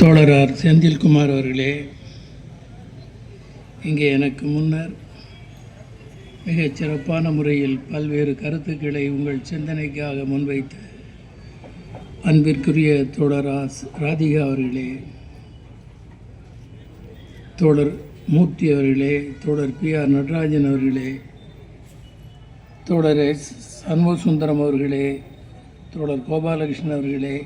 தோழரார் செந்தில்குமார் அவர்களே, இங்கே எனக்கு முன்னர் மிகச் சிறப்பான முறையில் பல்வேறு கருத்துக்களை உங்கள் சிந்தனைக்காக முன்வைத்த அன்பிற்குரிய தோழர் ராதிகா அவர்களே, தோழர் மூர்த்தி அவர்களே, தோழர் PR நடராஜன் அவர்களே, தோழர் சண்முகசுந்தரம் அவர்களே, தோழர் கோபாலகிருஷ்ணன் அவர்களே,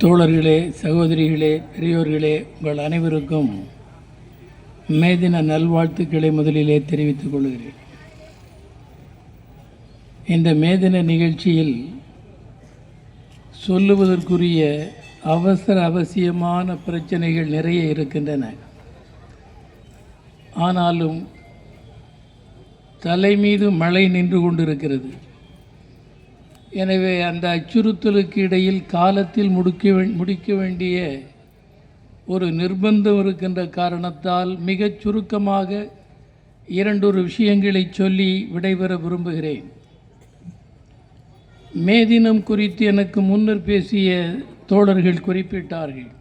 தோழர்களே, சகோதரிகளே, பெரியோர்களே, உங்கள் அனைவருக்கும் மே தின நல்வாழ்த்துக்களை முதலிலே தெரிவித்துக் கொள்கிறேன். இந்த மே தின நிகழ்ச்சியில் சொல்லுவதற்குரிய அவசியமான பிரச்சனைகள் நிறைய இருக்கின்றன. ஆனாலும் தலை மீது மழை நின்று கொண்டிருக்கிறது. எனவே அந்த அச்சுறுத்தலுக்கு இடையில் காலத்தில் முடிக்க வேண்டிய ஒரு நிர்பந்தம் இருக்கின்ற காரணத்தால் மிகச் சுருக்கமாக இரண்டொரு விஷயங்களை சொல்லி விடைபெற விரும்புகிறேன். மே தினம் குறித்து எனக்கு முன்னர் பேசிய தோழர்கள் குறிப்பிட்டார்கள்.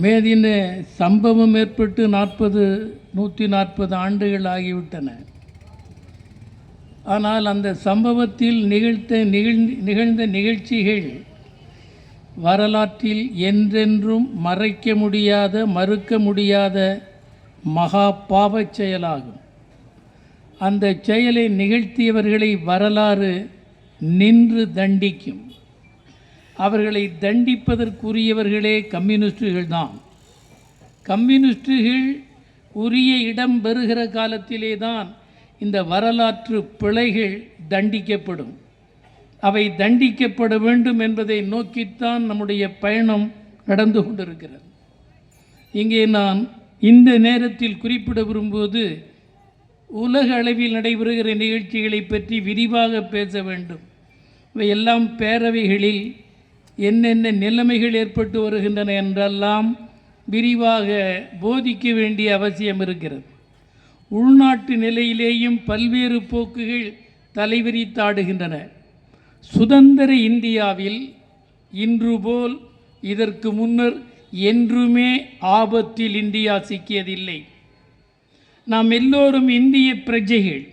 மே தின சம்பவம் ஏற்பட்டு 140 ஆண்டுகள் ஆகிவிட்டன. ஆனால் அந்த சம்பவத்தில் நிகழ்ந்த நிகழ்ச்சிகள் வரலாற்றில் என்றென்றும் மறைக்க முடியாத, மறுக்க முடியாத மகா பாவச் செயலாகும். அந்த செயலை நிகழ்த்தியவர்களை வரலாறு நின்று தண்டிக்கும். அவர்களை தண்டிப்பதற்குரியவர்களே கம்யூனிஸ்டுகள் தான். கம்யூனிஸ்டுகள் உரிய இடம் பெறுகிற காலத்திலே தான் இந்த வரலாற்று பிழைகள் தண்டிக்கப்படும். அவை தண்டிக்கப்பட வேண்டும் என்பதை நோக்கித்தான் நம்முடைய பயணம் நடந்து கொண்டிருக்கிறது. இங்கே நான் இந்த நேரத்தில் குறிப்பிட விரும்புவது, உலக அளவில் நடைபெறுகிற நிகழ்ச்சிகளை பற்றி விரிவாக பேச வேண்டும். இவையெல்லாம் பேரவைகளில் என்னென்ன நிலைமைகள் ஏற்பட்டு வருகின்றன என்றெல்லாம் விரிவாக போதிக்க வேண்டிய அவசியம் இருக்கிறது. உள்நாட்டு நிலையிலேயும் பல்வேறு போக்குகள் தலைவிரித்தாடுகின்றன. சுதந்திர இந்தியாவில் இன்று போல் இதற்கு முன்னர் என்றுமே ஆபத்தில் இந்தியா சிக்கியதில்லை. நாம் எல்லோரும் இந்திய பிரஜைகள்,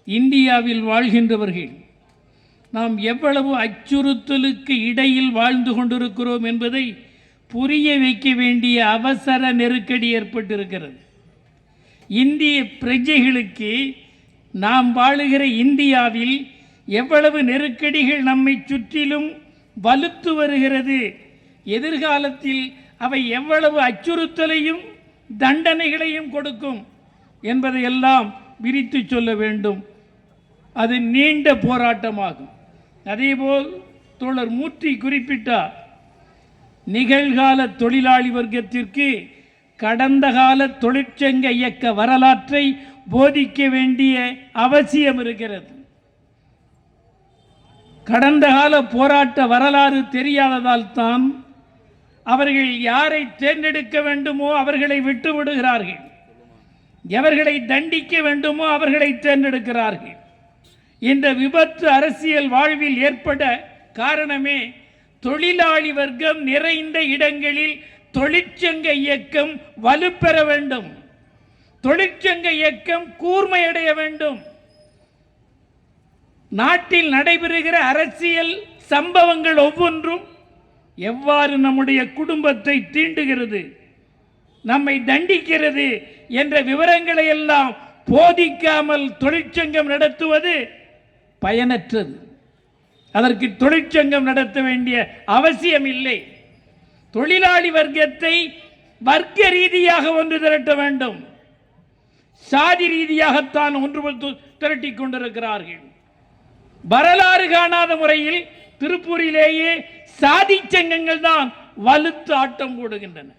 இந்தியாவில் வாழ்கின்றவர்கள். நாம் எவ்வளவு அச்சுறுத்தலுக்கு இடையில் வாழ்ந்து கொண்டிருக்கிறோம் என்பதை புரிய வைக்க வேண்டிய அவசர நெருக்கடி ஏற்பட்டிருக்கிறது. இந்திய பிரஜைகளுக்கு நாம் வாழுகிற இந்தியாவில் எவ்வளவு நெருக்கடிகள் நம்மை சுற்றிலும் வலுத்து வருகிறது, எதிர்காலத்தில் அவை எவ்வளவு அச்சுறுத்தலையும் தண்டனைகளையும் கொடுக்கும் என்பதையெல்லாம் விரித்து சொல்ல வேண்டும். அது நீண்ட போராட்டமாகும். அதேபோல் தோழர் மூர்த்தி குறிப்பிட்டார், நிகழ்கால தொழிலாளி வர்க்கத்திற்கு கடந்த கால தொழிற்சங்க இயக்க வரலாற்றை போதிக்க வேண்டிய அவசியம் இருக்கிறது. கடந்த கால போராட்ட வரலாறு தெரியாததால் தான் அவர்கள் யாரை தேர்ந்தெடுக்க வேண்டுமோ அவர்களை விட்டு விடுகிறார்கள், எவர்களை தண்டிக்க வேண்டுமோ அவர்களை தேர்ந்தெடுக்கிறார்கள். இந்த விபத்து அரசியல் வாழ்வில் ஏற்பட காரணமே தொழிலாளி வர்க்கம் நிறைந்த இடங்களில் தொழிற்சங்க இயக்கம் வலுப்பெற வேண்டும், தொழிற்சங்க இயக்கம் கூர்மையடைய வேண்டும். நாட்டில் நடைபெறுகிற அரசியல் சம்பவங்கள் ஒவ்வொன்றும் எவ்வாறு நம்முடைய குடும்பத்தை தீண்டுகிறது, நம்மை தண்டிக்கிறது என்ற விவரங்களை எல்லாம் போதிக்காமல் தொழிற்சங்கம் நடத்துவது பயனற்றது. அதற்கு தொழிற்சங்கம் நடத்த வேண்டிய அவசியம் இல்லை. தொழிலாளி வர்க்கத்தை வர்க்க ரீதியாக ஒன்று திரட்ட வேண்டும். சாதி ரீதியாகத்தான் ஒன்று திரட்டி கொண்டிருக்கிறார்கள். வரலாறு காணாத முறையில் திருப்பூரிலேயே சாதி சங்கங்கள் தான் வலுத்து ஆட்டம் போடுகின்றன.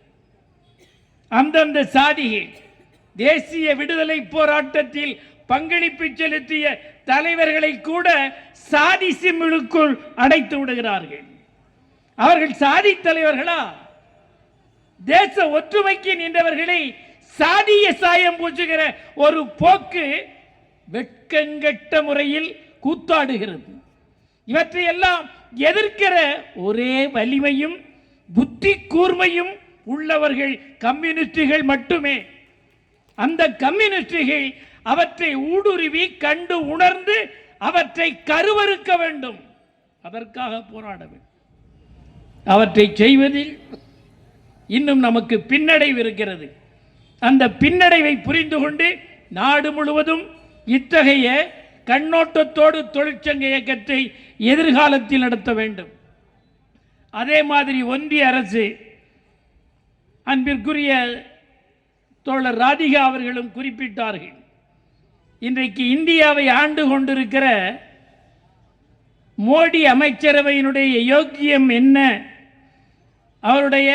அந்தந்த சாதிகள் தேசிய விடுதலை போராட்டத்தில் பங்களிப்பு செலுத்திய தலைவர்களை கூட சாதி சிம்மிழுக்குள் அடைத்து விடுகிறார்கள். அவர்கள் சாதி தலைவர்களா? தேச ஒற்றுமைக்கு நின்றவர்களை சாதிய சாயம் பூசுகிற ஒரு போக்கு வெட்கங்கெட்ட முறையில் கூத்தாடுகிறது. இவற்றையெல்லாம் எதிர்க்கிற ஒரே வலிமையும் புத்தி கூர்மையும் உள்ளவர்கள் கம்யூனிஸ்டுகள் மட்டுமே. அந்த கம்யூனிஸ்டுகள் அவற்றை ஊடுருவி கண்டு உணர்ந்து அவற்றை கருவறுக்க வேண்டும். அதற்காக போராட வேண்டும். அவற்றை செய்வதில் இன்னும் நமக்கு பின்னடைவு இருக்கிறது. அந்த பின்னடைவை புரிந்து கொண்டு நாடு முழுவதும் இத்தகைய கண்ணோட்டத்தோடு தொழிற்சங்க இயக்கத்தை எதிர்காலத்தில் நடத்த வேண்டும். அதே மாதிரி ஒன்றிய அரசு, அன்பிற்குரிய தோழர் ராதிகா அவர்களும் குறிப்பிட்டார்கள், இன்றைக்கு இந்தியாவை ஆண்டு கொண்டிருக்கிற மோடி அமைச்சரவையினுடைய யோக்கியம் என்ன, அவருடைய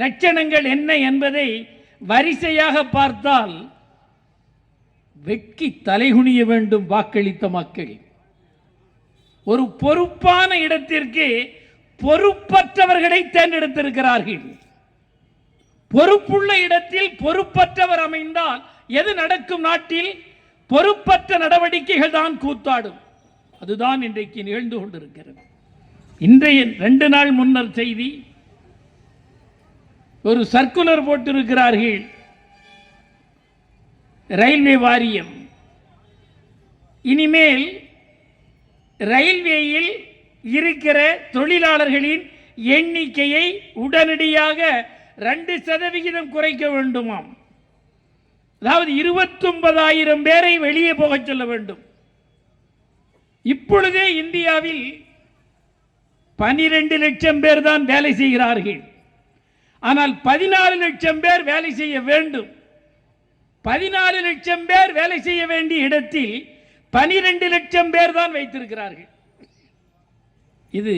லட்சணங்கள் என்ன என்பதை வரிசையாக பார்த்தால் வெட்கி தலைகுனிய வேண்டும். வாக்களித்த மக்கள் ஒரு பொறுப்பான இடத்திற்கு பொறுப்பற்றவர்களை தேர்ந்தெடுத்திருக்கிறார்கள். பொறுப்புள்ள இடத்தில் பொறுப்பற்றவர் அமைந்தால் எது நடக்கும்? நாட்டில் பொறுப்பற்ற நடவடிக்கைகள் தான் கூத்தாடும். அதுதான் இன்றைக்கு நிகழ்ந்து கொண்டிருக்கிறது. இன்றைய 2 நாள் முன்னர் செய்தி, ஒரு சர்க்குலர் போட்டிருக்கிறார்கள் ரயில்வே வாரியம். இனிமேல் ரயில்வேயில் இருக்கிற தொழிலாளர்களின் எண்ணிக்கையை உடனடியாக 2% குறைக்க வேண்டுமாம். அதாவது 29,000 பேரை வெளியே போக சொல்ல வேண்டும். இப்பொழுதே இந்தியாவில் 12 லட்சம் பேர் தான் வேலை செய்கிறார்கள். ஆனால் 14 லட்சம் பேர் வேலை செய்ய வேண்டும். 14 லட்சம் பேர் வேலை செய்ய வேண்டிய இடத்தில் 12 லட்சம் பேர் தான் வைத்திருக்கிறார்கள். இது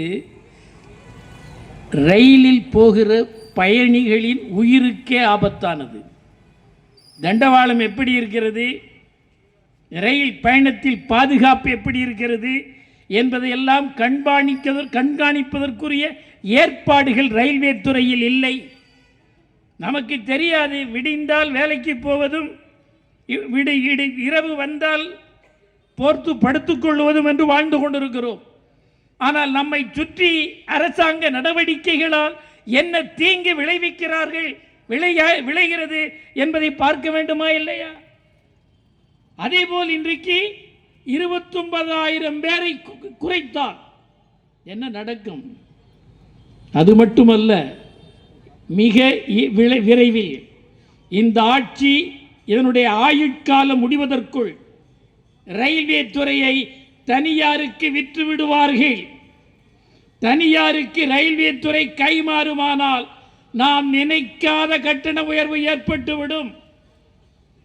ரயிலில் போகிற பயணிகளின் உயிருக்கே ஆபத்தானது. தண்டவாளம் எப்படி இருக்கிறது, ரயில் பயணத்தில் பாதுகாப்பு எப்படி இருக்கிறது என்பதையெல்லாம் கண்காணிப்பதற்குரிய ஏற்பாடுகள் ரயில்வே துறையில் இல்லை. நமக்கு தெரியாது. விடிந்தால் வேலைக்கு போவதும், இரவு வந்தால் போர்த்து படுத்துக்கொள்வதும் என்று வாழ்ந்து கொண்டிருக்கிறோம். ஆனால் நம்மை சுற்றி அரசாங்க நடவடிக்கைகளால் என்ன தீங்கு விளைகிறது என்பதை பார்க்க வேண்டுமா இல்லையா? அதேபோல் இன்றைக்கு 29,000 பேரை குறைத்தால் என்ன நடக்கும்? அது மட்டுமல்ல, மிக விரைவில் இந்த ஆட்சி இதனுடைய ஆயுட்காலம் முடிவதற்குள் ரயில்வே துறையை தனியாருக்கு விற்று விடுவார்கள். தனியாருக்கு ரயில்வே துறை கைமாறுமானால் நாம் நினைக்காத கட்டண உயர்வு ஏற்பட்டுவிடும்.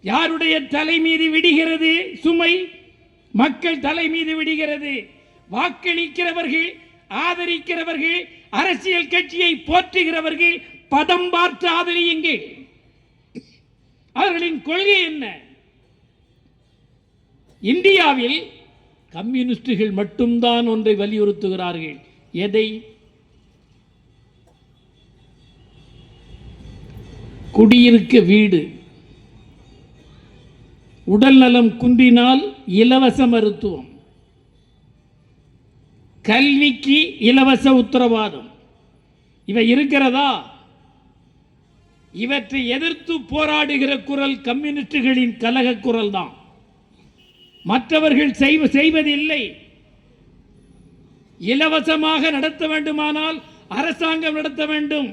யாருடைய தலை மீது விடுகிறது சுமை? மக்கள் தலை மீது விடுகிறது. வாக்களிக்கிறவர்கள், ஆதரிக்கிறவர்கள், அரசியல் கட்சியை போற்றுகிறவர்கள் பதம் பார்த்து ஆதரியுங்கள். அவர்களின் கொள்கை என்ன? இந்தியாவில் கம்யூனிஸ்டுகள் மட்டும்தான் ஒன்றை வலியுறுத்துகிறார்கள். எதை? குடியிருக்க வீடு, உடல் நலம் குன்றினால் இலவச மருத்துவம், கல்விக்கு இலவச உத்தரவாதம். இவை இருக்கிறதா? இவற்றை எதிர்த்து போராடுகிற குரல் கம்யூனிஸ்டுகளின் கலக குரல் தான். மற்றவர்கள் செய்வதில்லை. இலவசமாக நடத்த வேண்டுமானால் அரசாங்கம் நடத்த வேண்டும்.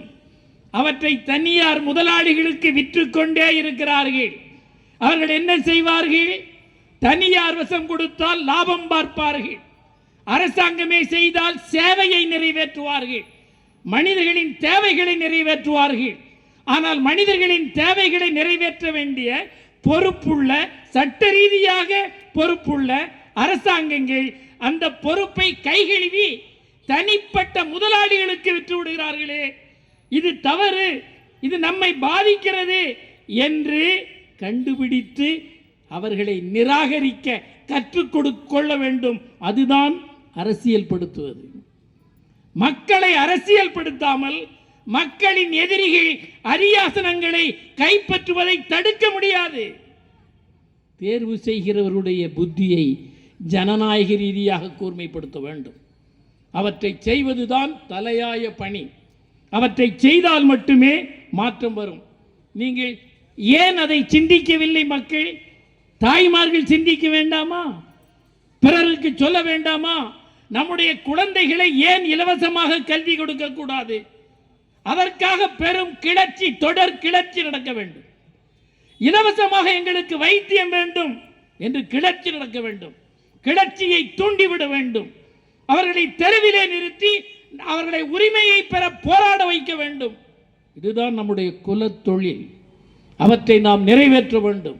அவற்றை தனியார் முதலாளிகளுக்கு விற்றுக்கொண்டே இருக்கிறார்கள். அவர்கள் என்ன செய்வார்கள்? தனியார் வசம் கொடுத்தால் லாபம் பார்ப்பார்கள். அரசாங்கமே செய்தால் சேவையை நிறைவேற்றுவார்கள், மனிதர்களின் தேவைகளை நிறைவேற்றுவார்கள். ஆனால் மனிதர்களின் தேவைகளை நிறைவேற்ற வேண்டிய பொறுப்புள்ள, சட்ட ரீதியாக பொறுப்புள்ள அரசாங்கங்கள் அந்த பொறுப்பை கைகழுவி தனிப்பட்ட முதலாளிகளுக்கு விற்று விடுகிறார்களே, இது தவறு, இது நம்மை பாதிக்கிறது என்று கண்டுபிடித்து அவர்களை நிராகரிக்க கற்றுக்கொள்ள வேண்டும். அதுதான் அரசியல் படுத்துவது. மக்களை அரசியல் படுத்தாமல் மக்களின் எதிரிகள் அரியாசனங்களை கைப்பற்றுவதை தடுக்க முடியாது. தேர்வு செய்கிறவருடைய புத்தியை ஜனநாயக ரீதியாக கூர்மைப்படுத்த வேண்டும். அவற்றை செய்வதுதான் தலையாய பணி. அவற்றை செய்தால் மட்டுமே மாற்றம் வரும். நீங்கள் ஏன் அதை சிந்திக்கவில்லை? மக்கள், தாய்மார்கள் சிந்திக்க வேண்டாமா? பிறருக்கு சொல்ல வேண்டாமா? நம்முடைய குழந்தைகளை ஏன் இலவசமாக கல்வி கொடுக்க கூடாது? அதற்காக பெரும் கிளர்ச்சி, தொடர் கிளர்ச்சி நடக்க வேண்டும். இலவசமாக எங்களுக்கு வைத்தியம் வேண்டும் என்று கிளர்ச்சி நடக்க வேண்டும். கிளர்ச்சியை தூண்டிவிட வேண்டும். அவர்களை தெருவிலே நிறுத்தி அவர்களை உரிமையை பெற போராட வைக்க வேண்டும். இதுதான் நம்முடைய குல தொழில். அவற்றை நாம் நிறைவேற்ற வேண்டும்.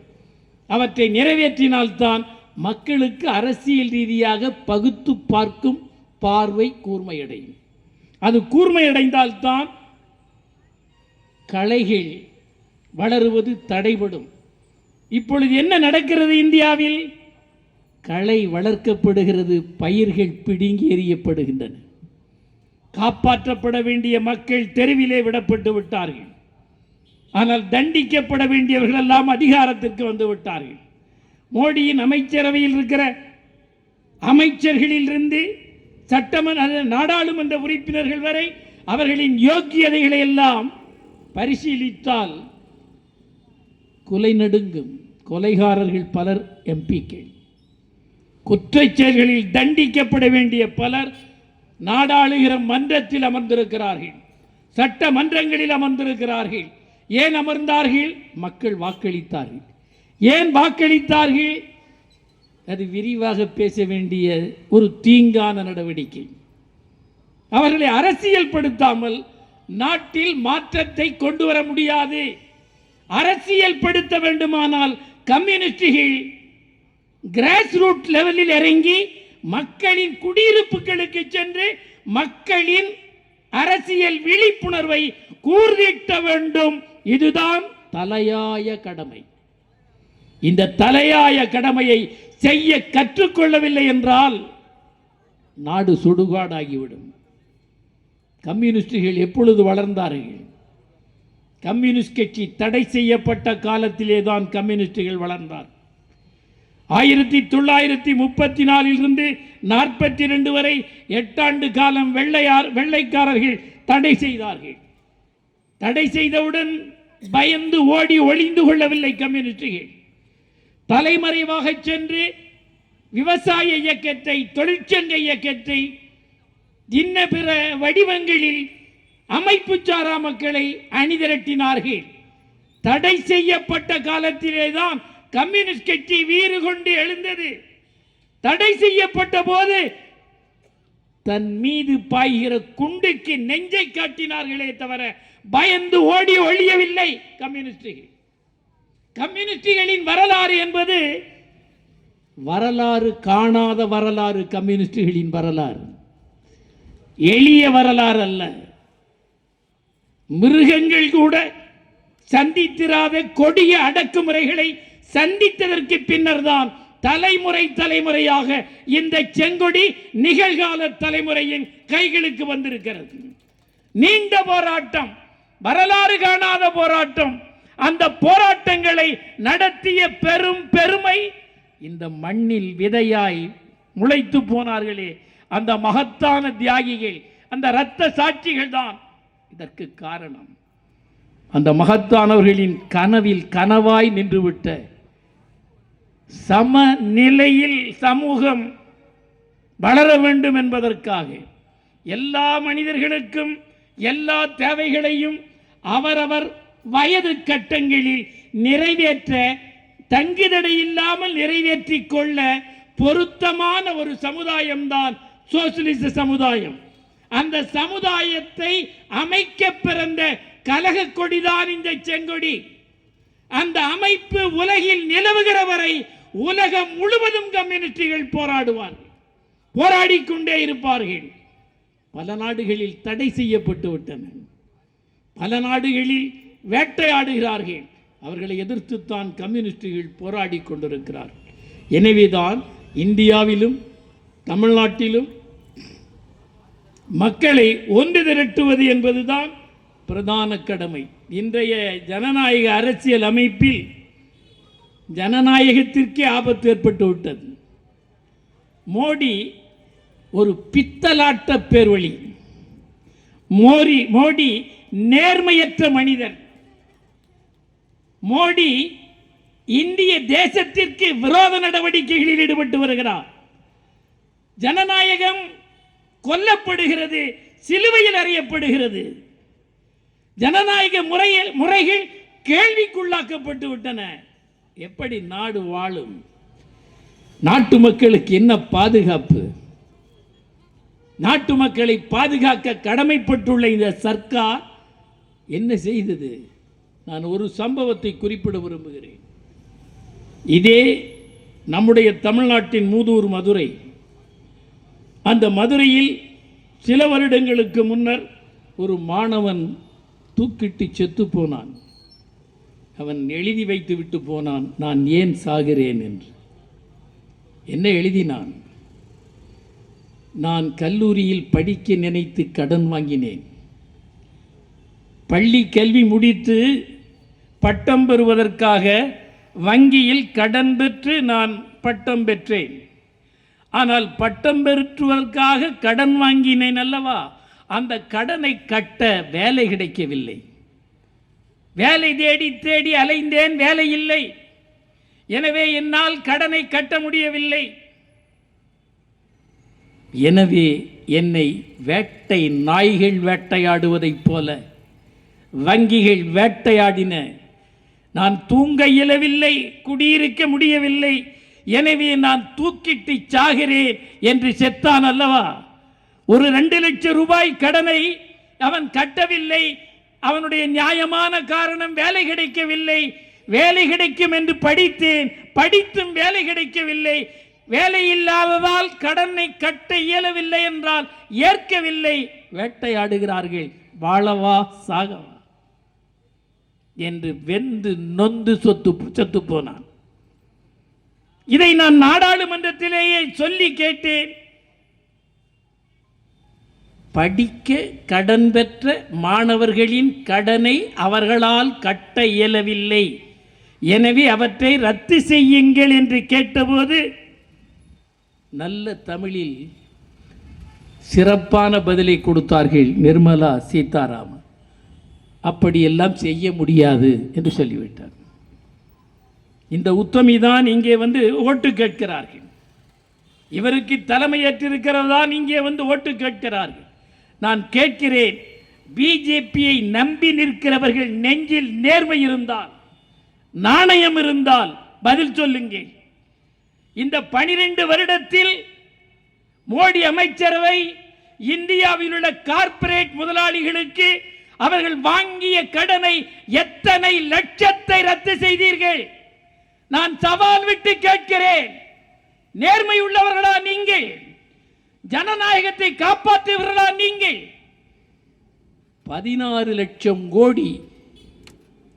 அவற்றை நிறைவேற்றினால்தான் மக்களுக்கு அரசியல் ரீதியாக பகுத்து பார்க்கும் பார்வை கூர்மையடையும். அது கூர்மையடைந்தால்தான் கலைகள் வளருவது தடைபடும். இப்பொழுது என்ன நடக்கிறது இந்தியாவில்? களை வளர்க்கப்படுகிறது, பயிர்கள் பிடுங்கி எறியப்படுகின்றன. காப்பாற்றப்பட வேண்டிய மக்கள் தெருவிலே விடப்பட்டு விட்டார்கள். ஆனால் தண்டிக்கப்பட வேண்டியவர்கள் எல்லாம் அதிகாரத்திற்கு வந்து விட்டார்கள். மோடியின் அமைச்சரவையில் இருக்கிற அமைச்சர்களிலிருந்து சட்டமன்ற நாடாளுமன்ற உறுப்பினர்கள் வரை அவர்களின் யோக்கியதைகளை எல்லாம் பரிசீலித்தால் கொலை நடுங்கும். கொலைகாரர்கள் பலர் எம்பிக்கள். குற்றச் செயல்களில் தண்டிக்கப்பட வேண்டிய பலர் நாடாளுகிற மன்றத்தில் அமர்ந்திருக்கிறார்கள், சட்டமன்றங்களில் அமர்ந்திருக்கிறார்கள். ஏன் அமர்ந்தார்கள்? மக்கள் வாக்களித்தார்கள். ஏன் வாக்களித்தார்கள்? அது விரிவாக பேச வேண்டிய ஒரு தீங்கான நடவடிக்கை. அவர்களை அரசியல் படுத்தாமல் நாட்டில் மாற்றத்தை கொண்டு வர முடியாது. அரசியல் படுத்த வேண்டுமானால் கம்யூனிஸ்டுகள் கிராஸ் ரூட் லெவலில் இறங்கி மக்களின் குடியிருப்புகளுக்கு சென்று மக்களின் அரசியல் விழிப்புணர்வை கூர்திட்ட வேண்டும். இதுதான் தலையாய கடமை. இந்த தலையாய கடமையை செய்ய கற்றுக்கொள்ளவில்லை என்றால் நாடு சுடுகாடாகிவிடும். கம்யூனிஸ்டுகள் எப்பொழுது வளர்ந்தார்கள்? கம்யூனிஸ்ட் கட்சி தடை செய்யப்பட்ட காலத்திலே தான் கம்யூனிஸ்டுகள் வளர்ந்தார். 1934 இருந்து 42 வரை 8 ஆண்டு காலம் வெள்ளைக்காரர்கள் தடை செய்தார்கள். தடை செய்தவுடன் பயந்து ஓடி ஒளிந்து கொள்ளவில்லை கம்யூனிஸ்டுகள். தலைமறைவாக சென்று விவசாய இயக்கத்தை, தொழிற்சங்க இயக்கத்தை, இன்ன பிற வடிவங்களில் அமைப்பு சாரா மக்களை அணிதிரட்டினார்கள். தடை செய்யப்பட்ட காலத்திலேதான் கம்யூனிஸ்ட் கட்சி வீறு கொண்டு எழுந்தது. தடை செய்யப்பட்ட போது தன் மீது பாய்கிற குண்டுக்கு நெஞ்சை காட்டினார்களே தவிர பயந்து ஓடி ஒழியவில்லை கம்யூனிஸ்டுகள். கம்யூனிஸ்டுகளின் வரலாறு என்பது வரலாறு காணாத வரலாறு. கம்யூனிஸ்டுகளின் வரலாறு எளிய வரலாறு அல்ல. மிருகங்கள் கூட சந்தித்திராத கொடிய அடக்குமுறைகளை சந்தித்ததற்கு பின்னர் தான் தலைமுறை தலைமுறையாக இந்த செங்கொடி நிகழ்கால தலைமுறையின் கைகளுக்கு வந்திருக்கிறது. நீண்ட போராட்டம், வரலாறு காணாத போராட்டம். அந்த போராட்டங்களை நடத்திய பெரும் பெருமை இந்த மண்ணில் விதையாய் முளைத்து போனார்களே அந்த மகத்தான தியாகிகள், அந்த இரத்த சாட்சிகள் தான் இதற்கு காரணம். அந்த மகத்தானவர்களின் கனவில் கனவாய் நின்றுவிட்ட சமநிலையில் சமூகம் வளர வேண்டும் என்பதற்காக எல்லா மனிதர்களுக்கும் எல்லா தேவைகளையும் அவரவர் வயது கட்டங்களில் நிறைவேற்ற, தங்குதடை இல்லாமல் நிறைவேற்றிக் கொள்ள பொருத்தமான ஒரு சமுதாயம்தான் சோசியலிச சமுதாயம். அந்த சமுதாயத்தை அமைக்க பிறந்த கலக கொடிதான் இந்த செங்கொடி. அந்த அமைப்பு உலகில் நிலவுகிற வரை உலகம் முழுவதும் கம்யூனிஸ்டுகள் போராடுவார்கள், போராடிக்கொண்டே இருப்பார்கள். பல நாடுகளில் தடை செய்யப்பட்டு விட்டன. பல நாடுகளில் வேட்டையாடுகிறார்கள். அவர்களை எதிர்த்துத்தான் கம்யூனிஸ்டுகள் போராடி கொண்டிருக்கிறார்கள். எனவேதான் இந்தியாவிலும் தமிழ்நாட்டிலும் மக்களை ஒன்று திரட்டுவது என்பதுதான் பிரதான கடமை. இன்றைய ஜனநாயக அரசியல் அமைப்பில் ஜனநாயகத்திற்கே ஆபத்து ஏற்பட்டு விட்டது. மோடி ஒரு பித்தலாட்ட பேர்வழி. மோடி நேர்மையற்ற மனிதன். மோடி இந்திய தேசத்திற்கு விரோத நடவடிக்கைகளில் ஈடுபட்டு வருகிறார். ஜனநாயகம் கொல்லப்படுகிறது, சிலுவையில் அறியப்படுகிறது. ஜனநாயக முறைகள் கேள்விக்குள்ளாக்கப்பட்டு விட்டன. எப்படி நாடு வாழும்? நாட்டு மக்களுக்கு என்ன பாதுகாப்பு? நாட்டு மக்களை பாதுகாக்க கடமைப்பட்டுள்ள இந்த சர்க்கார் என்ன செய்தது? நான் ஒரு சம்பவத்தை குறிப்பிட விரும்புகிறேன். இதே நம்முடைய தமிழ்நாட்டின் மூதூர் மதுரை. அந்த மதுரையில் சில வருடங்களுக்கு முன்னர் ஒரு மாணவன் தூக்கிட்டு செத்து போனான். அவன் எழுதி வைத்து விட்டு போனான், நான் ஏன் சாகிறேன் என்று. என்ன எழுதினான்? நான் கல்லூரியில் படிக்க நினைத்து கடன் வாங்கினேன். பள்ளி கல்வி முடித்து பட்டம் பெறுவதற்காக வங்கியில் கடன் பெற்று நான் பட்டம் பெற்றேன். ஆனால் பட்டம் பெற்றுவதற்காக கடன் வாங்கினேன் அல்லவா, அந்த கடனை கட்ட வேலை கிடைக்கவில்லை. வேலை தேடி தேடி அலைந்தேன், வேலை இல்லை. எனவே என்னால் கடனை கட்ட முடியவில்லை. எனவே என்னை வேட்டை நாய்கள் வேட்டையாடுவதைப் போல வங்கிகள் வேட்டையாடின. நான் தூங்க இயலவில்லை, குடியிருக்க முடியவில்லை. எனவே நான் தூக்கிட்டு சாகிறேன் என்று செத்தான் அல்லவா. ஒரு 2 லட்சம் ரூபாய் கடனை அவன் கட்டவில்லை. அவனுடைய நியாயமான காரணம் வேலை கிடைக்கவில்லை. வேலை கிடைக்கும் என்று படித்தேன், படித்தும் வேலை கிடைக்கவில்லை. வேலை இல்லாததால் கடனை கட்ட இயலவில்லை என்றால் ஏற்கவில்லை. வேட்டையாடுகிறார்கள். வாழவா சாகவா என்று வெந்து நொந்து செத்து போனான். இதை நான் நாடாளுமன்றத்திலேயே சொல்லி கேட்டேன். படிக்க கடன் பெற்ற மாணவர்களின் கடனை அவர்களால் கட்ட இயலவில்லை, எனவே அவற்றை ரத்து செய்யுங்கள் என்று கேட்டபோது நல்ல தமிழில் சிறப்பான பதிலை கொடுத்தார்கள் நிர்மலா சீதாராமன். அப்படியெல்லாம் செய்ய முடியாது என்று சொல்லிவிட்டார். இந்த உத்தமிதான் இங்கே வந்து ஓட்டு கேட்கிறார்கள். இவருக்கு தலைமையேற்றிருக்கிறதான் இங்கே வந்து ஓட்டு கேட்கிறார்கள். நான் கேட்கிறேன், பிஜேபியை நம்பி நிற்கிறவர்கள் நெஞ்சில் நேர்மை இருந்தால், நாணயம் இருந்தால் பதில் சொல்லுங்கள். இந்த 12 வருடத்தில் மோடி அமைச்சரவை இந்தியாவில் உள்ள கார்ப்பரேட் முதலாளிகளுக்கு அவர்கள் வாங்கிய கடனை எத்தனை லட்சத்தை ரத்து செய்தீர்கள்? நான் சவால் விட்டு கேட்கிறேன். நேர்மை உள்ளவர்களா நீங்கள்? ஜனநாயகத்தை காப்பாற்றுவர்களா நீங்கள்? 16 லட்சம் கோடி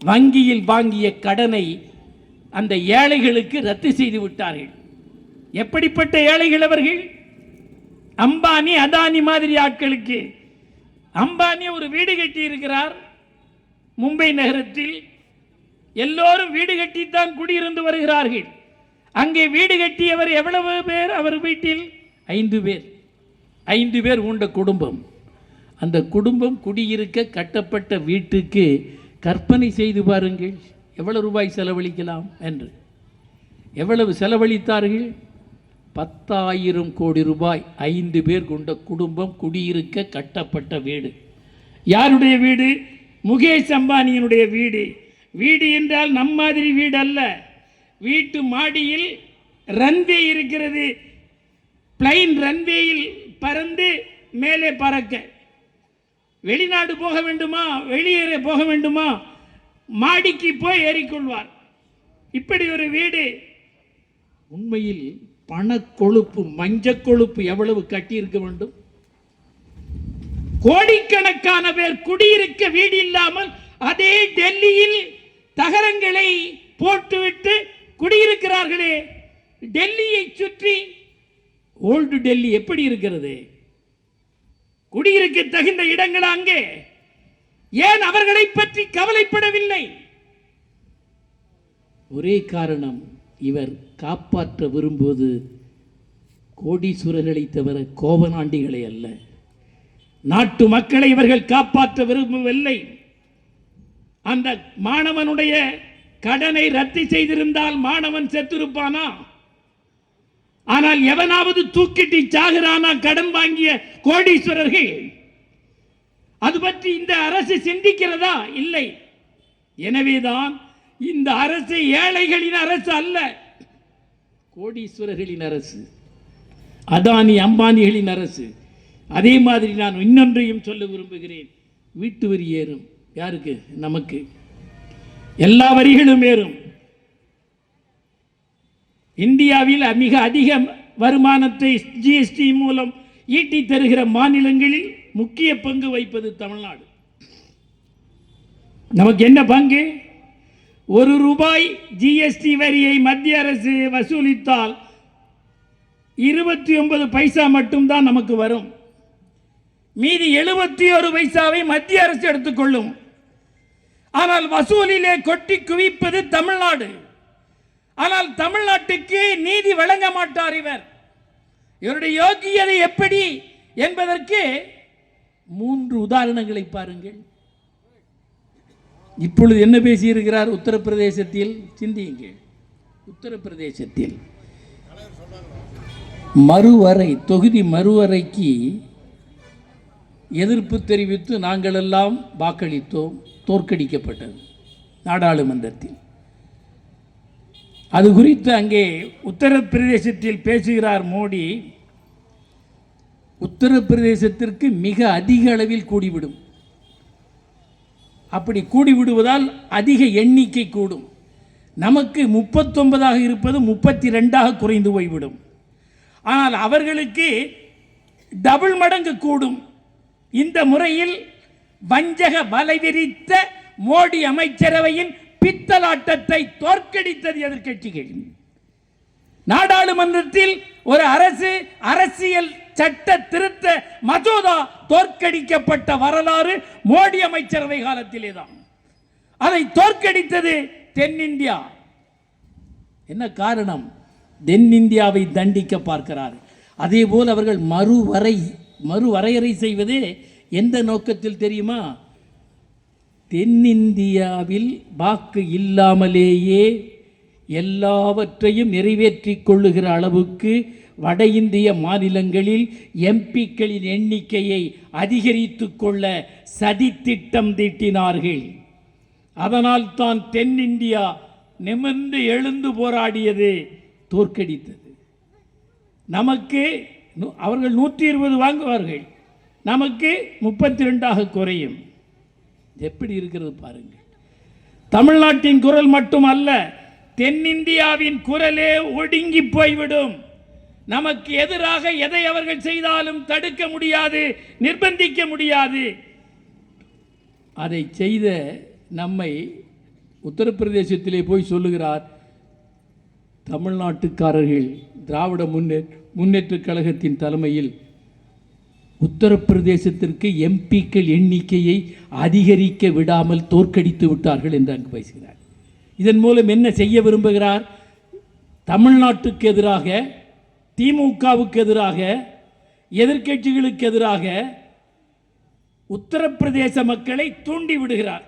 வங்கியில் வாங்கிய கடனை அந்த ஏழைகளுக்கு ரத்து செய்து விட்டார்கள். எப்படிப்பட்ட ஏழைகள் அவர்கள்? அம்பானி அதானி மாதிரி ஆட்களுக்கு. அம்பானி ஒரு வீடு கட்டி இருக்கிறார் மும்பை நகரத்தில். எல்லோரும் வீடு கட்டித்தான் குடியிருந்து வருகிறார்கள். அங்கே வீடு கட்டியவர் எவ்வளவு பேர்? அவர் வீட்டில் 5 பேர். 5 பேர் உண்ட குடும்பம். அந்த குடும்பம் குடியிருக்க கட்டப்பட்ட வீட்டுக்கு கற்பனை செய்து பாருங்கள், எவ்வளவு ரூபாய் செலவழிக்கலாம் என்று. எவ்வளவு செலவழித்தார்கள்? 10,000 கோடி ரூபாய். 5 பேர் கொண்ட குடும்பம் குடியிருக்க கட்டப்பட்ட வீடு. யாருடைய வீடு? முகேஷ் அம்பானியினுடைய வீடு. வீடு என்றால் நம் மாதிரி வீடு அல்ல. வீட்டு மாடியில் ரன்வே இருக்கிறது. பிளைன் ரன்வேயில் பறந்து மேலே பறக்க. வெளிநாடு போக வேண்டுமா, வெளியேற போக வேண்டுமா, மாடிக்கு போய் ஏறிக்கொள்வார். இப்படி ஒரு வீடு. உண்மையில் பணக்கொழுப்பு, மஞ்சள் கொழுப்பு எவ்வளவு கட்டியிருக்க வேண்டும்? கோடிக்கணக்கான பேர் குடியிருக்க வீடு இல்லாமல் அதே டெல்லியில் தகரங்களை போட்டுவிட்டு குடியிருக்கிறார்களே. டெல்லியை சுற்றி ஓல்டு டெல்லி எப்படி இருக்கிறது? குடியிருக்க தகுந்த இடங்கள் அங்கே. ஏன் அவர்களை பற்றி கவலைப்படவில்லை? ஒரே காரணம், இவர் காப்பாற்ற விரும்புவது கோடீஸ்வரர்களை தவிர கோபநாண்டிகளை அல்ல. நாட்டு மக்களை இவர்கள் காப்பாற்ற விரும்பவில்லை. அந்த மாணவனுடைய கடனை ரத்து செய்திருந்தால் மாணவன் செத்திருப்பானா? ஆனால் எவனாவது தூக்கிட்டு சாகுறானா கடன் வாங்கிய கோடீஸ்வரர்கள்? அது பற்றி இந்த அரசு சிந்திக்கிறதா? இல்லை. எனவேதான் இந்த அரசு ஏழைகளின் அரசு அல்ல, கோடீஸ்வரர்களின் அரசு, அதானி அம்பானிகளின் அரசு. அதே மாதிரி நான் இன்னொன்றையும் சொல்ல விரும்புகிறேன். வீட்டு வரி ஏறும். யாருக்கு? நமக்கு. எல்லா வரிகளும் ஏறும். இந்தியாவில் மிக அதிக வருமானத்தை ஜிஎஸ்டி மூலம் ஈட்டி தருகிற மாநிலங்களில் முக்கிய பங்கு வகிப்பது தமிழ்நாடு. நமக்கு என்ன பங்கு? ₹1 ஜிஎஸ்டி வரியை மத்திய அரசு வசூலித்தால் 29 பைசா மட்டும்தான் நமக்கு வரும். மீதி 71 பைசாவை மத்திய அரசு எடுத்துக்கொள்ளும். ஆனால் வசூலிலே கொட்டி குவிப்பது தமிழ்நாடு. ஆனால் தமிழ்நாட்டுக்கு நீதி வழங்க மாட்டார் இவர். இவருடைய யோக்கியதை எப்படி என்பதற்கு 3 உதாரணங்களை பாருங்கள். இப்பொழுது என்ன பேசியிருக்கிறார்? உத்தரப்பிரதேசத்தில் சிந்தியுங்கள். உத்தரப்பிரதேசத்தில் மறுவரை, தொகுதி மறுவரைக்கு எதிர்ப்பு தெரிவித்து நாங்கள் எல்லாம் வாக்களித்தோம். தோற்கடிக்கப்பட்டது நாடாளுமன்றத்தில். அது குறித்து அங்கே உத்தரப்பிரதேசத்தில் பேசுகிறார் மோடி. உத்தரப்பிரதேசத்திற்கு மிக அதிக அளவில் கூடிவிடும். அப்படி கூடிவிடுவதால் அதிக எண்ணிக்கை கூடும். நமக்கு 39ஆக இருப்பது 32ஆக குறைந்து போய்விடும். ஆனால் அவர்களுக்கு டபுள் மடங்கு கூடும். இந்த முறையில் வஞ்சக வலை விரித்த மோடி அமைச்சரவையின் பித்தலாட்டத்தை தோற்கடித்தது எதிர்க்கட்சிகள். நாடாளுமன்றத்தில் ஒரு அரசியல் சட்ட திருத்த மசோதா தோற்கடிக்கப்பட்ட வரலாறு மோடி அமைச்சரவை காலத்திலே தான். அதை தோற்கடித்தது தென்னிந்தியா. என்ன காரணம்? தென்னிந்தியாவை தண்டிக்க பார்க்கிறார். அதே போல் அவர்கள் மறுவரையறை செய்வதே எந்த நோக்கத்தில் தெரியுமா? தென்னிந்தியாவில் வாக்கு இல்லாமலேயே எல்லாவற்றையும் நிறைவேற்றிக் கொள்ளுகிற அளவுக்கு வட இந்திய மாநிலங்களில் எம்பிக்களின் எண்ணிக்கையை அதிகரித்து கொள்ள சதித்திட்டம் தீட்டினார்கள். அதனால் தான் தென்னிந்தியா நிமிர்ந்து எழுந்து போராடியது, தோற்கடித்தது. நமக்கு அவர்கள் 120 வாங்குவார்கள், நமக்கு 32ஆக குறையும். எப்படி இருக்கிறது பாருங்கள். தமிழ்நாட்டின் குரல் மட்டுமல்ல, தென்னிந்தியாவின் குரலே ஒடுங்கி போய்விடும். நமக்கு எதிராக எதை அவர்கள் செய்தாலும் தடுக்க முடியாது, நிர்பந்திக்க முடியாது. அதை செய்த நம்மை உத்தரப்பிரதேசத்திலே போய் சொல்லுகிறார், தமிழ்நாட்டுக்காரர்கள் திராவிட முன்னேற்றக் கழகத்தின் தலைமையில் உத்தரப்பிரதேசத்திற்கு எம்பிக்கள் எண்ணிக்கையை அதிகரிக்க விடாமல் தோற்கடித்து விட்டார்கள் என்று அங்கு பேசுகிறார். இதன் மூலம் என்ன செய்ய விரும்புகிறார்? தமிழ்நாட்டுக்கு எதிராக, திமுகவுக்கு எதிராக, எதிர்க்கட்சிகளுக்கு எதிராக உத்தரப்பிரதேச மக்களை தூண்டி விடுகிறார்.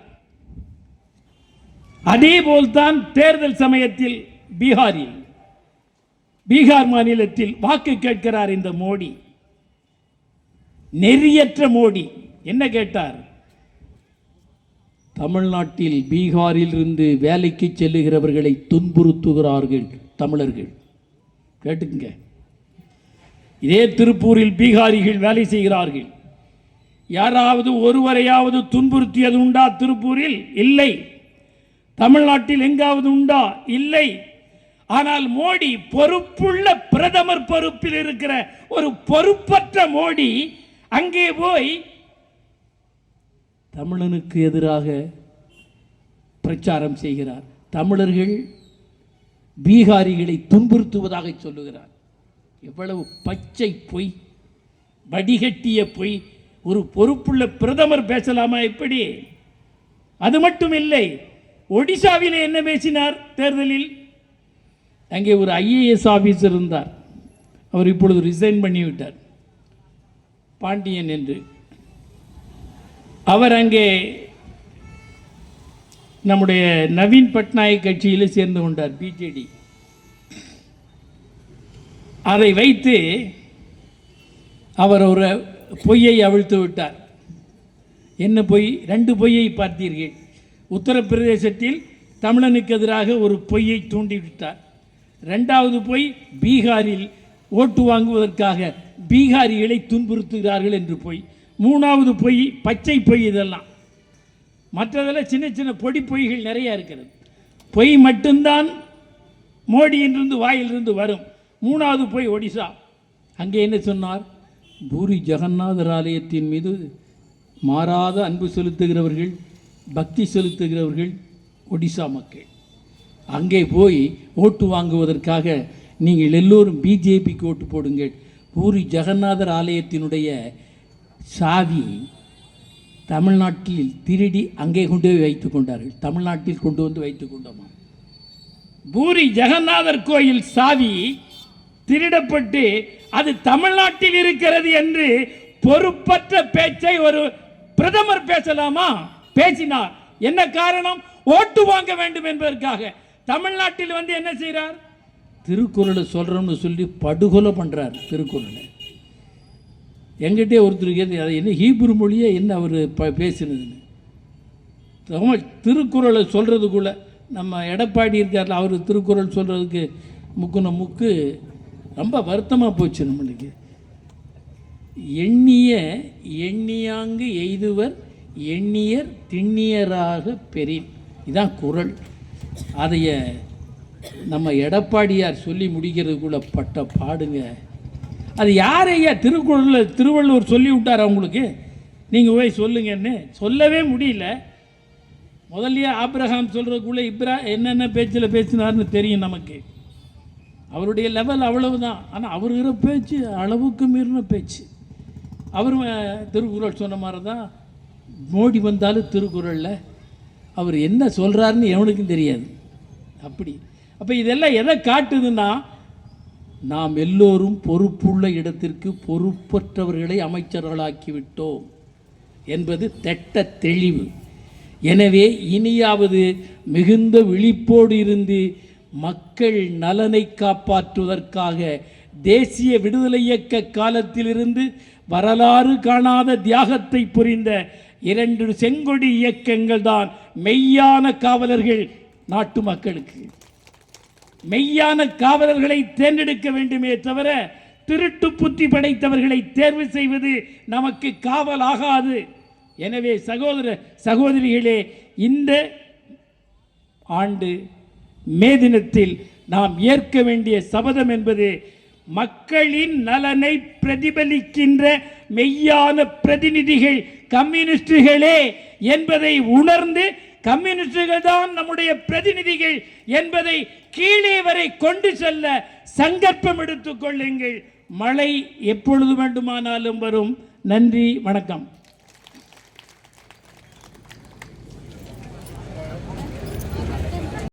அதே போல்தான் தேர்தல் சமயத்தில் பீகார் மாநிலத்தில் வாக்கு கேட்கிறார் இந்த மோடி. நெறியற்ற மோடி என்ன கேட்டார்? தமிழ்நாட்டில் பீகாரில் இருந்து வேலைக்கு செல்லுகிறவர்களை துன்புறுத்துகிறார்கள் தமிழர்கள். கேட்டுங்க. இதே திருப்பூரில் பீகாரிகள் வேலை செய்கிறார்கள். யாராவது ஒருவரையாவது துன்புறுத்தியது உண்டா திருப்பூரில்? இல்லை. தமிழ்நாட்டில் எங்காவது உண்டா? இல்லை. ஆனால் மோடி, பொறுப்புள்ள பிரதமர் பொறுப்பில் இருக்கிற ஒரு பொறுப்பற்ற மோடி அங்கே போய் தமிழனுக்கு எதிராக பிரச்சாரம் செய்கிறார். தமிழர்கள் பீகாரிகளை துன்புறுத்துவதாக சொல்லுகிறார். எவ்வளவு பச்சை பொய், வடிகட்டிய பொய்! ஒரு பொறுப்புள்ள பிரதமர் பேசலாமா? எப்படி? அது மட்டும் இல்லை, ஒடிசாவிலே என்ன பேசினார் தேர்தலில்? அங்கே ஒரு IAS ஆபீசர் இருந்தார், அவர் இப்பொழுது ரிசைன் பண்ணிவிட்டார், பாண்டியன் என்று. அவர் அங்கே நம்முடைய நவீன் பட்நாயக் கட்சியில் சேர்ந்து கொண்டார், பிஜேடி. அதை வைத்து அவர் ஒரு பொய்யை அவிழ்த்து விட்டார். என்ன பொய்? 2 பொய்யை பார்த்தீர்கள். உத்தரப்பிரதேசத்தில் தமிழனுக்கு எதிராக ஒரு பொய்யை தூண்டிவிட்டார். 2வது பொய், பீகாரில் ஓட்டு வாங்குவதற்காக பீகாரிகளை துன்புறுத்துகிறார்கள் என்று பொய். 3வது பொய் பச்சை பொய். இதெல்லாம் மற்றதெல்லாம் சின்ன சின்ன பொடி பொய்கள் நிறைய இருக்கிறது. பொய் மட்டும்தான் மோடியிலிருந்து வாயிலிருந்து வரும். 3வது பொய் ஒடிசா. அங்கே என்ன சொன்னார்? பூரி ஜெகநாதர் ஆலயத்தின் மீது மாறாத அன்பு செலுத்துகிறவர்கள், பக்தி செலுத்துகிறவர்கள் ஒடிசா மக்கள். அங்கே போய் ஓட்டு வாங்குவதற்காக நீங்கள் எல்லோரும் பிஜேபிக்கு ஓட்டு போடுங்கள். பூரி ஜெகநாதர் ஆலயத்தினுடைய சாவி தமிழ்நாட்டில் திருடி அங்கே கொண்டு போய் வைத்து கொண்டார்கள். தமிழ்நாட்டில் கொண்டு வந்து வைத்து கொண்டோமா? பூரி ஜெகநாதர் கோயில் சாவி திருடப்பட்டு அது தமிழ்நாட்டில் இருக்கிறது என்று பொறுப்பற்ற பேச்சை ஒரு பிரதமர் பேசலாமா? பேசினார். என்ன காரணம்? ஓட்டு வாங்க வேண்டும் என்பதற்காக. தமிழ்நாட்டில் வந்து என்ன செய்கிறார்? திருக்குறளை சொல்றோம்னு சொல்லி படுகொலை பண்றார். திருக்குறளை எங்கிட்டே ஒருத்தருக்கு அதை என்ன ஹீப்ரு மொழியே என்ன அவர் பேசினதுன்னு. திருக்குறளை சொல்றதுக்குள்ள நம்ம எடப்பாடி இருக்கார்ல, அவர் திருக்குறள் சொல்றதுக்கு முக்குன முக்கு ரொம்ப வருத்தமாக போச்சு நம்மளுக்கு. எண்ணிய எண்ணியாங்கு எய்துவர் எண்ணியர் திண்ணியராக பெறின், இதான் குறள். அதைய நம்ம எடப்பாடியார் சொல்லி முடிக்கிறதுக்குள்ள பட்ட பாடுங்க. அது யாரையா திருக்குறளில் திருவள்ளுவர் சொல்லி விட்டார் அவங்களுக்கு? நீங்கள் போய் சொல்லுங்கன்னு சொல்லவே முடியல. முதல்லையே ஆப்ரஹாம் சொல்கிறதுக்குள்ளே என்னென்ன பேச்சில் பேசினார்னு தெரியும் நமக்கு. அவருடைய லெவல் அவ்வளவுதான். ஆனால் அவருகிற பேச்சு அளவுக்கு மீறின பேச்சு. அவர் திருக்குறள் சொன்ன மாதிரி தான் மோடி வந்தாலும் திருக்குறளில் அவர் என்ன சொல்கிறாருன்னு எவனுக்கும் தெரியாது. அப்படி அப்போ இதெல்லாம் எதை காட்டுதுன்னா, நாம் எல்லோரும் பொறுப்புள்ள இடத்திற்கு பொறுப்பற்றவர்களை அமைச்சர்களாக்கிவிட்டோம் என்பது திட்ட தெளிவு. எனவே இனியாவது மிகுந்த விழிப்போடு இருந்து மக்கள் நலனை காப்பாற்றுவதற்காக தேசிய விடுதலை இயக்க காலத்திலிருந்து வரலாறு காணாத தியாகத்தை புரிந்த 2 செங்கொடி இயக்கங்கள் தான் மெய்யான காவலர்கள். நாட்டு மக்களுக்கு மெய்யான காவலர்களை தேர்ந்தெடுக்க வேண்டுமே தவிர திருட்டு புத்தி படைத்தவர்களை தேர்வு செய்வது நமக்கு காவல் ஆகாது. எனவே சகோதர சகோதரிகளே, இந்த ஆண்டு மே தினத்தில் நாம் ஏற்க வேண்டிய சபதம் என்பது மக்களின் நலனை பிரதிபலிக்கின்ற மெய்யான பிரதிநிதிகள் கம்யூனிஸ்டுகளே என்பதை உணர்ந்து, கம்யூனிஸ்டுகள் தான் நம்முடைய பிரதிநிதிகள் என்பதை கீழே வரை கொண்டு செல்ல சங்கல்பம் எடுத்துக் கொள்ளுங்கள். மழை எப்பொழுது வேண்டுமானாலும் வரும். நன்றி, வணக்கம்.